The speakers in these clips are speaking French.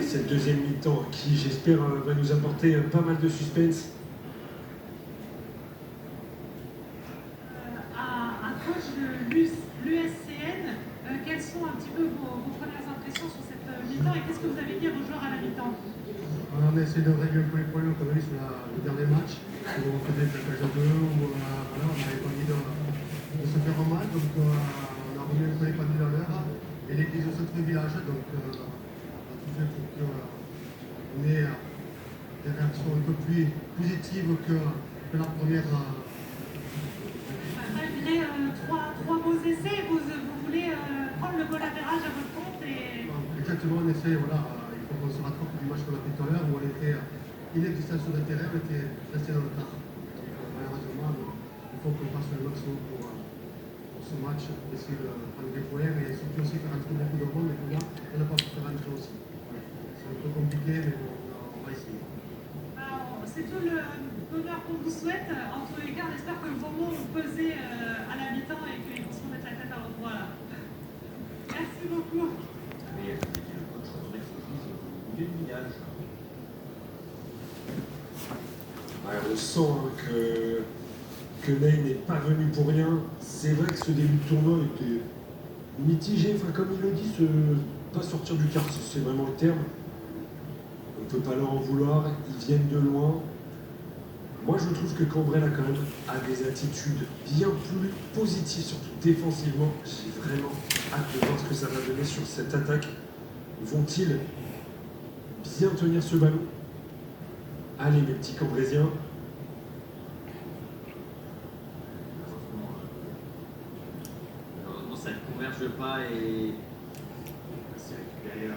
cette deuxième mi-temps qui, j'espère, va nous apporter pas mal de suspense. Un coach de l'USCN, quelles sont un petit peu vos premières impressions sur cette mi-temps et qu'est-ce que vous avez dit à vos joueurs à la mi-temps? On a essayé de régler un peu les problèmes qu'on a eu sur le dernier match, où on faisait plaquage à deux, où voilà, on n'avait pas envie de se faire mal, donc on a remis un peu les pendules à l'heure, et l'église au centre du village, donc on a tout fait pour qu'on ait des réactions un peu plus positives que la première. Malgré trois beaux essais, vous voulez prendre le goal average à votre compte et... Exactement, on essaie, voilà, il faut qu'on se rattrape du match qu'on a fait tout à l'heure, où on était inexistant sur le terrain, on était resté dans le tard. Donc malheureusement, il faut qu'on fasse le maximum pour ce match, essayer de prendre des points et surtout aussi faire entrer beaucoup de monde, et là, on n'a pas pu faire entrer aussi. C'est un peu compliqué, mais bon, on va essayer. C'est tout le bonheur qu'on vous souhaite. En tous les cas, on espère que vos mots ont pesé à la mi-temps et qu'ils vont se remettre la tête à l'endroit là. Merci beaucoup. Mais le coach, on dirait qu'il faut jouer le village. Ouais, on sent que Ney n'est pas venu pour rien. C'est vrai que ce début de tournoi était mitigé. Enfin, comme il le dit, pas sortir du quartier, c'est vraiment le terme. On ne peut pas leur en vouloir. Ils viennent de loin. Moi, je trouve que Cambrai, là, quand même, a des attitudes bien plus positives, surtout défensivement. J'ai vraiment hâte de voir ce que ça va donner sur cette attaque. Vont-ils bien tenir ce ballon? Allez, mes petits Cambraisiens. Heureusement, ça ne converge pas et c'est récupéré.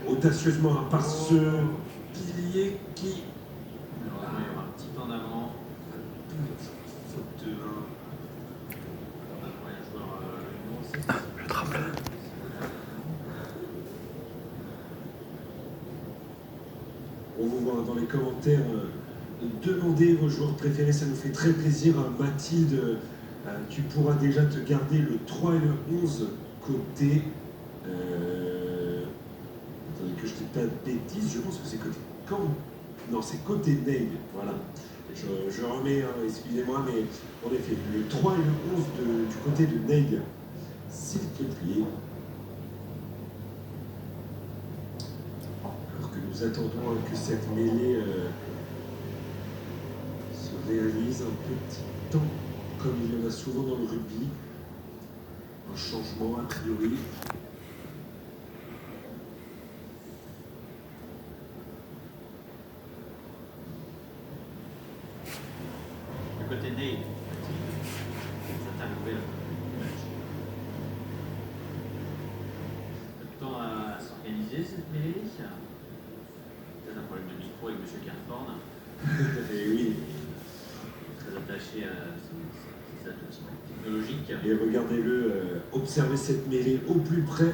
Audacieusement, hein, par ce pilier qui... Malheureusement, il y aura un petit peu en avant. Faute de 1. On a un joueur numéro 6. Le tremble. On vous voit dans les commentaires. Demandez vos joueurs préférés, ça nous fait très plaisir. Mathilde, tu pourras déjà te garder le 3 et le 11 côté... Attendez que je ne dise pas de bêtises, je pense que c'est côté Caen. Non, c'est côté Ney, voilà. Je remets, excusez-moi, mais en effet, le 3 et le 11 du côté de Ney, s'il te plaît. Alors que nous attendons que cette mêlée se réalise un petit temps, comme il y en a souvent dans le rugby. Un changement a priori. Le côté Ney, ça t'a levé le match. Pas de temps à s'organiser cette mêlée. Peut-être un problème de micro avec M. Carford. Et oui. Très attaché à ses atouts technologiques. Et regardez-le, observez cette mêlée au plus près,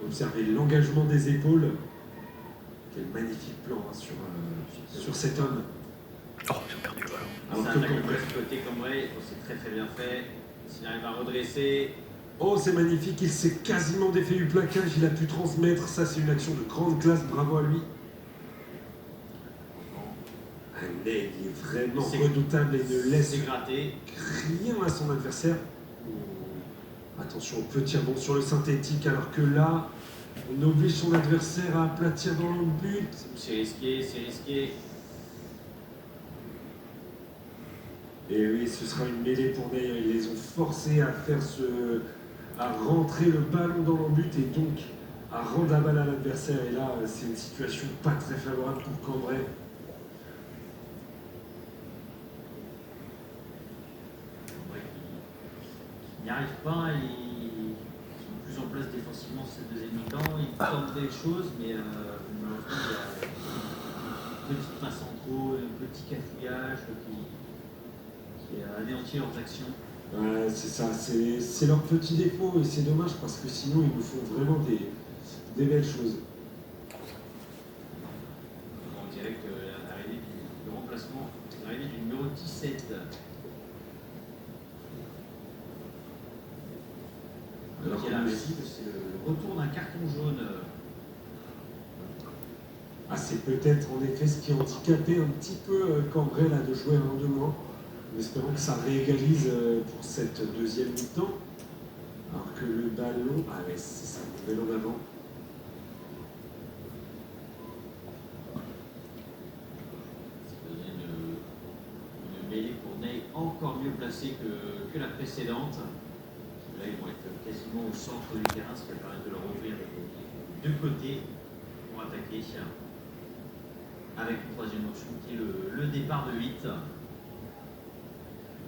observez l'engagement des épaules. Quel magnifique plan hein, sur cet homme. Oh, ils ont perdu le ballon. Alors Ça que attaque Cambrai- de ce côté Cambrai, c'est très très bien fait. S'il arrive à redresser, Oh, c'est magnifique, il s'est quasiment défait du plaquage, il a pu transmettre, ça c'est une action de grande classe, bravo à lui. Un Ney, il est vraiment C'est- redoutable et ne laisse c'est gratté. rien à son adversaire. Attention au petit rebond sur le synthétique, alors que là, on oblige son adversaire à aplatir dans le but. C'est risqué, c'est risqué. Et oui, ce sera une mêlée pour Ney. Ils les ont forcés à rentrer le ballon dans le but et donc à rendre la balle à l'adversaire. Et là, c'est une situation pas très favorable pour Cambrai. Cambrai qui n'y arrive pas, ils sont plus en place défensivement cette deuxième mi-temps. Ils tentent des choses, mais malheureusement, il y a une petite passe en trop, un petit cafouillage qui anéantit leurs actions. Ouais, c'est ça, c'est leur petit défaut et c'est dommage parce que sinon ils nous font vraiment des belles choses. On dirait que l'arrivée du remplacement, l'arrivée du numéro 17. Alors qui est que la nous- récit, c'est le retour d'un carton jaune. Ah, c'est peut-être en effet ce qui a handicapé un petit peu Cambrai là, de jouer un de moins, en espérant que ça réégalise pour cette deuxième mi-temps. Alors que le ballon, ah ouais, c'est ça, bel en avant. Ça faisait une mêlée pour Ney encore mieux placée que la précédente. Là, ils vont être quasiment au centre du terrain, ce qui va permettre de leur ouvrir les deux côtés pour attaquer. Avec une troisième option qui est le départ de 8.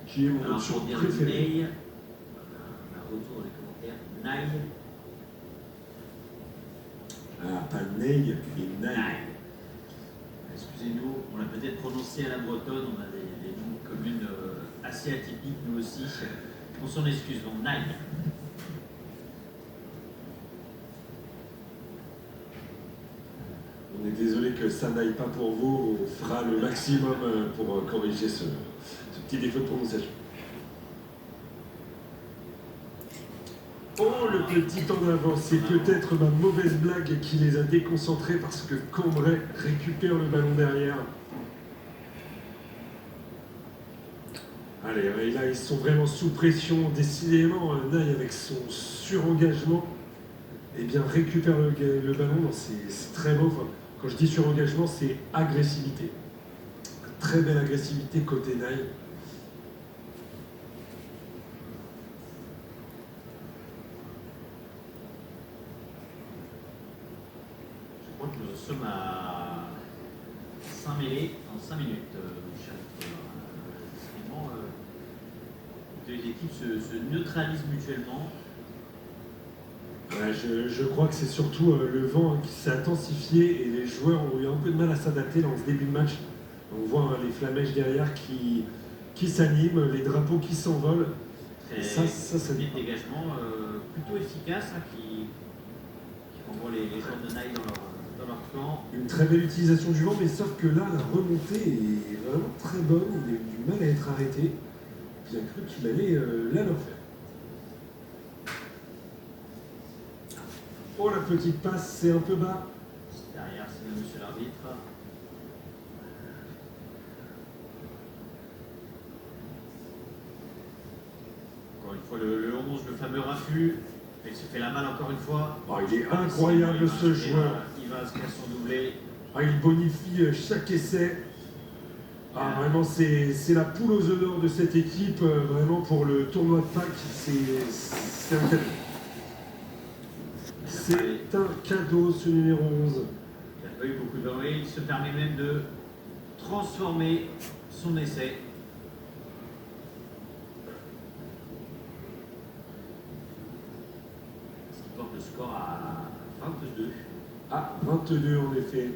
Qui est mon Alors option pour dire préférée. Ney, un retour dans les commentaires. Ney. Ah, pas Ney, mais Ney. Excusez-nous, on l'a peut-être prononcé à la bretonne, on a des noms de communes assez atypiques, nous aussi. On s'en excuse, donc Ney. On est désolé que ça n'aille pas pour vous, on fera le maximum pour corriger ce petit défaut de prononciation. Oh, le petit en avant, c'est peut-être ma mauvaise blague qui les a déconcentrés parce que Cambrai récupère le ballon derrière. Allez, et là ils sont vraiment sous pression, décidément, Ney avec son surengagement, eh bien récupère le ballon, c'est très beau. Enfin, quand je dis surengagement, c'est agressivité. Très belle agressivité côté Ney. Je crois que nous sommes à 5 mêlées en 5 minutes, Michel. Vraiment, les équipes se neutralisent mutuellement. Ouais, je crois que c'est surtout le vent qui s'est intensifié et les joueurs ont eu un peu de mal à s'adapter dans ce début de match. On voit les flamèches derrière qui s'animent, les drapeaux qui s'envolent. Et ça des dégagements plutôt efficaces qui envoient les joueurs de Ney dans leur camp. Une très belle utilisation du vent, mais sauf que là, la remontée est vraiment très bonne. Il a eu du mal à être arrêté. Bien cru qu'il allait là leur faire. Oh, la petite passe, c'est un peu bas. Derrière, c'est monsieur l'arbitre. Encore une fois, le 11, le fameux Raffut. Il se fait la malle encore une fois. Oh, il est incroyable ce joueur. Il va inscrire son doublé. Ah, il bonifie chaque essai. Ah, vraiment, c'est la poule aux œufs d'or de cette équipe. Vraiment, pour le tournoi de Pâques, c'est un cadeau. C'est un cadeau, ce numéro 11. Il n'a pas eu beaucoup de bruit. Il se permet même de transformer son essai. Ce qui porte le score à 22. Ah, 22 en effet.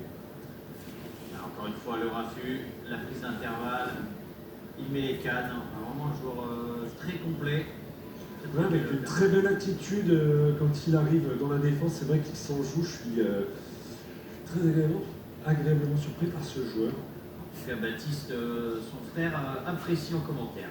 Là, encore une fois, le Raffut, la prise d'intervalle. Il met les cannes. Vraiment un joueur très complet. Ouais, avec une très belle attitude quand il arrive dans la défense. C'est vrai qu'il s'en joue. Je suis très agréablement surpris par ce joueur. En tout cas, Baptiste, son frère, apprécie en commentaire.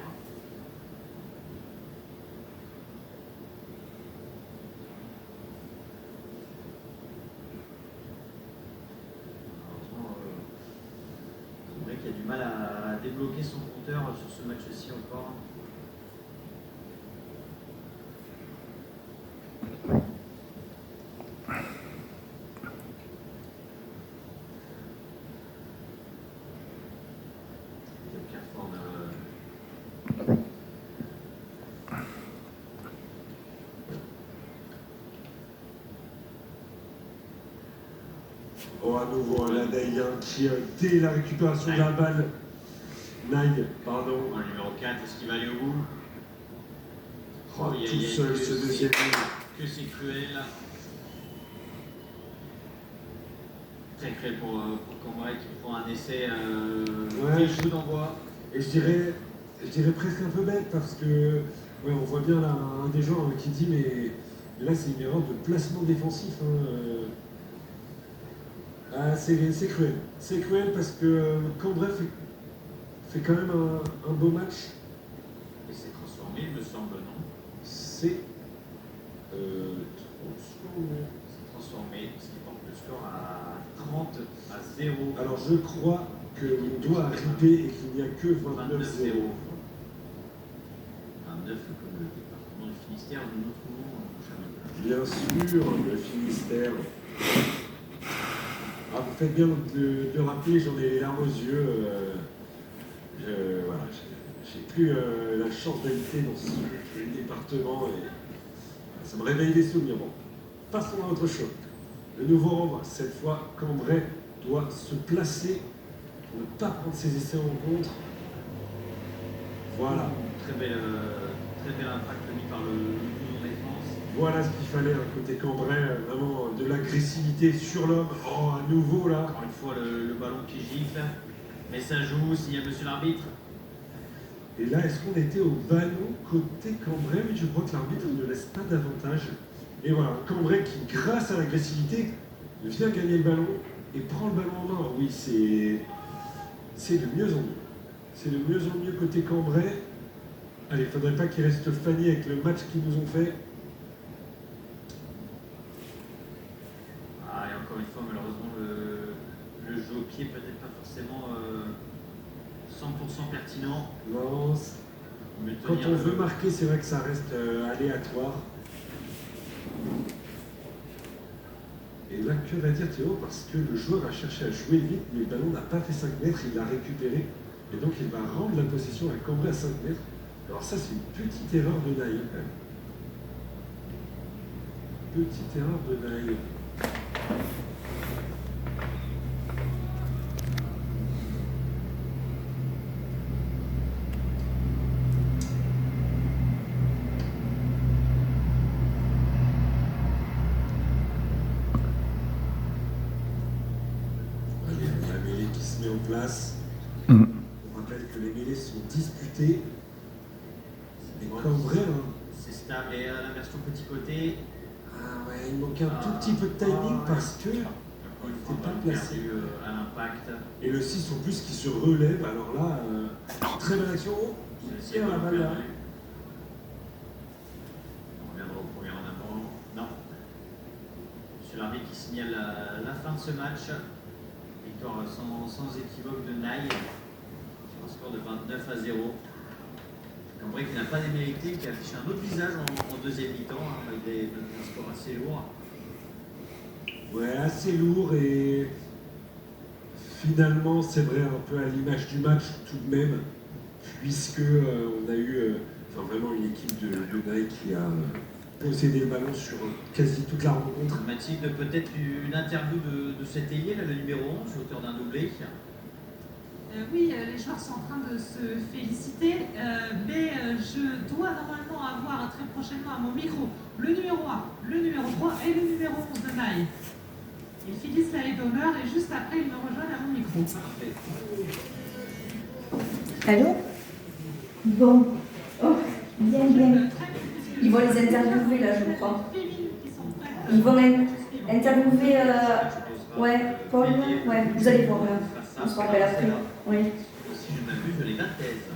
Malheureusement, c'est vrai qu'il a du mal à débloquer son compteur sur ce match-ci encore. Oh, à nouveau, la Ney qui, dès la récupération de la balle, Ney, pardon. Le numéro 4, est-ce qu'il va aller au bout? Oh, tout seul, ce deuxième but. Que c'est cruel. Très cruel pour Cambrai qui prend un essai Ouais, coup d'envoi. Et je dirais presque un peu bête parce que ouais, on voit bien là un des joueurs qui dit mais là c'est une erreur de placement défensif. Ah, c'est cruel. C'est cruel parce que Cambrai fait quand même un beau match. Et c'est transformé, il me semble, non? C'est transformé. C'est transformé, ce qui porte le score à 30-0. Alors je crois qu'on doit ripper et qu'il n'y a que 29-0. 29-0. 29 comme le département du Finistère, de notre nom, Bien sûr, le Finistère. Ah, vous faites bien de le rappeler, j'en ai les larmes aux yeux. Voilà, j'ai plus la chance d'habiter dans ce département et ça me réveille des souvenirs. Bon, passons à autre chose. Le nouveau renvoi, cette fois, Cambrai doit se placer pour ne pas prendre ses essais en contre. Voilà. très bel impact mis par le en défense. Voilà ce qu'il fallait, côté Cambrai, vraiment de l'agressivité sur l'homme. Oh, à nouveau là. Encore une fois, le ballon qui gicle. Mais ça joue s'il y a monsieur l'arbitre. Et là, est-ce qu'on était au ballon côté Cambrai? Mais je crois que l'arbitre ne laisse pas d'avantage. Et voilà, Cambrai qui, grâce à l'agressivité, vient gagner le ballon et prend le ballon en main. Oui, c'est de mieux en mieux. C'est de mieux en mieux côté Cambrai. Allez, il ne faudrait pas qu'ils restent fanés avec le match qu'ils nous ont fait. Ah, et encore une fois, malheureusement, le jeu au pied peut-être pas forcément 100% pertinent. Non, quand on veut marquer, c'est vrai que ça reste aléatoire. Et là, que va dire Théo? Parce que le joueur a cherché à jouer vite, mais le ballon n'a pas fait 5 mètres, il l'a récupéré. Et donc, il va rendre la possession à Cambrai à 5 mètres. Alors ça, c'est une petite erreur de Naï, quand même. Petite erreur de Naï. Allez, la mêlée qui se met en place. On rappelle que les mêlées sont disputées. Et Cambrai, hein. C'est stable et à l'inversion petit côté. Ah ouais, il manque un tout petit peu de timing parce que Encore il une fois, n'était pas ballon placé. perdu à l'impact. Et le 6 en plus qui se relève, alors là, très belle action. Oh, il tient la balle là. On reviendra au premier en avant. Non. Monsieur l'arbitre qui signale la fin de ce match. Victoire sans équivoque de Naï. Sur un score de 29-0. Cambrai qui n'a pas démérité, qui a affiché un autre visage en deuxième mi-temps, malgré un score assez lourd. Ouais, assez lourd et finalement, c'est vrai, un peu à l'image du match tout de même, puisque on a eu vraiment une équipe de Naï qui a possédé le ballon sur quasi toute la rencontre. Mathilde, peut-être une interview de cet ailier, là, le numéro 11, auteur d'un doublé. Oui, les joueurs sont en train de se féliciter, mais je dois normalement avoir très prochainement à mon micro le numéro 1, le numéro 3 et le numéro 11 de Naï. Ils finissent la haie d'honneur et juste après, ils me rejoignent à mon micro. Parfait. Allô? Bon. Oh, bien, bien. Ils vont les interviewer là, je crois. Ils vont interviewer. Ouais, Paul. Ouais, vous allez voir là. On se rappelle après. Oui. Si je m'abuse, les 20 thèses.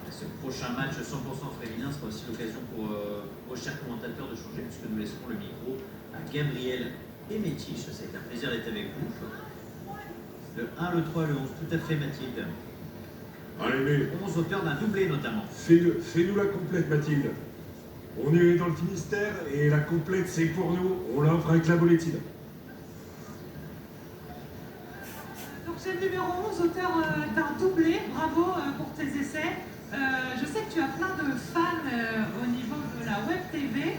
Ce prochain match 100% féminin sera aussi l'occasion pour vos chers commentateurs de changer, puisque nous laisserons le micro à Gabriel et Métiche. Ça a été un plaisir d'être avec vous. Le 1, le 3, le 11, tout à fait Mathilde. Allez, mais 11 auteurs d'un doublé notamment. fais-nous la complète, Mathilde. On est dans le Finistère et la complète, c'est pour nous. On l'offre avec la boletine. Donc j'ai le numéro 11, auteur d'un doublé. Bravo pour tes essais. Je sais que tu as plein de fans au niveau de la web TV.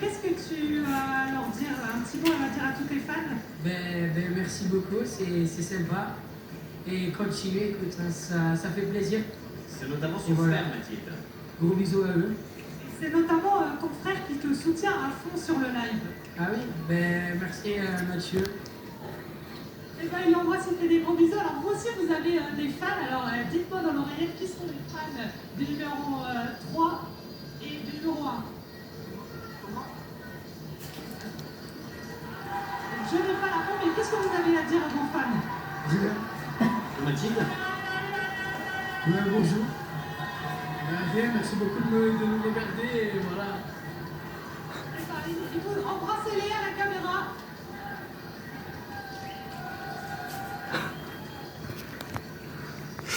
Qu'est-ce que tu vas leur dire, un petit mot à dire à tous tes fans? Merci beaucoup, c'est sympa. Et continuez, écoute, ça fait plaisir. C'est notamment son Et voilà. frère Mathilde. Gros bisous à eux. C'est notamment ton frère qui te soutient à fond sur le live. Ah oui, merci Mathieu. Eh ben, il envoie c'était des gros bisous. Alors vous aussi vous avez des fans. Alors dites-moi dans l'oreillette qui sont les fans du numéro 3 et du numéro 1. Je n'ai pas la peau, mais qu'est-ce que vous avez à dire à vos fans? Mathilde. Bonjour. Bien, merci beaucoup de nous regarder. Et voilà.